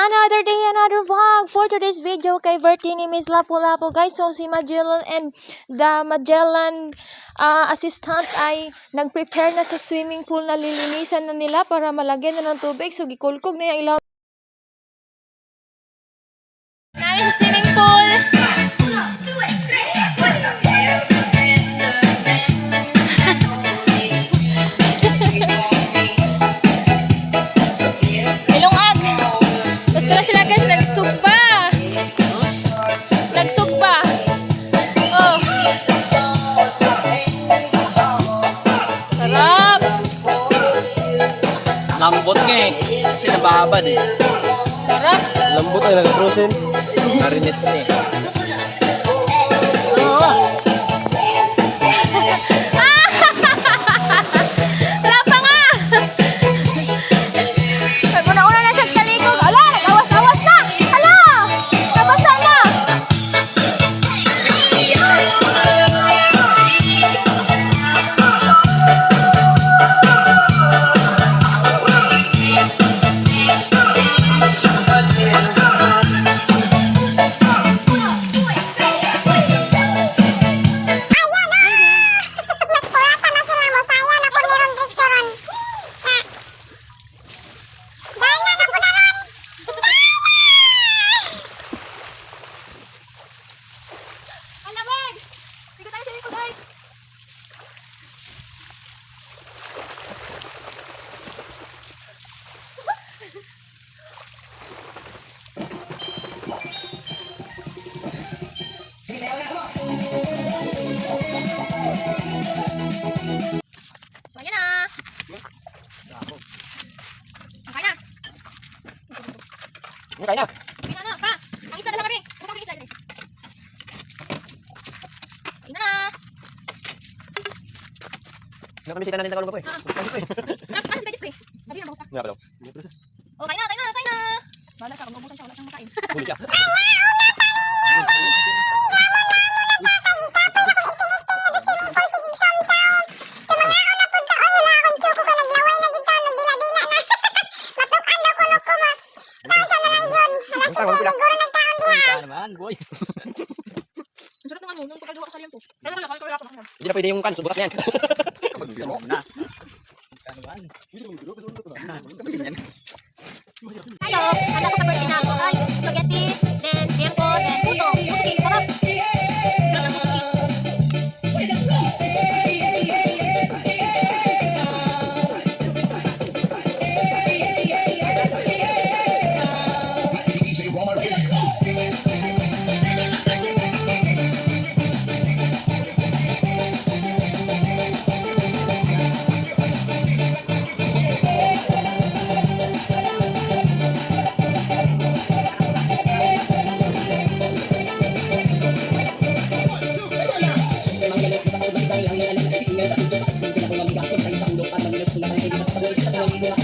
Another day, another vlog. For today's video kay Vertini Miss Lapu-Lapu guys. So si Magellan and the Magellan assistant ay nag-prepare na sa swimming pool na lilinisan na nila para malagyan na ng tubig. So gikulkog na yung ilaw namin sa swimming pool. Sila guys, nagsugba. Nagsugba. Oh. Sarap. Lambot nga eh. Kasi nababad eh. Sarap. Lambot ay nag-frozen. Marinate ko eh. So, ayan na. Okay na. Okay na. Okay na, pa. Ang isa na lang kami. Bukang isa. Okay na. Nakamisita natin tagalog ako eh. Ano si Jeffrey? Sabi na, bagus pa. Nga pa daw. Okay na. Bahala ka, kung mabutan siya, wala siyang makain. Huli siya. Boy. Ang sarap ng ano, nung pagkagawa ko sa liyan po. Kaya wala ko. Hindi na pwede yung kan, subukas na yan. Gusto mo na. Tayo, handa ko sa birthday na ako. Ay, spaghetti, then tempo, then puto. Puto cake, sarap. Sarap ng puto cheese. Ang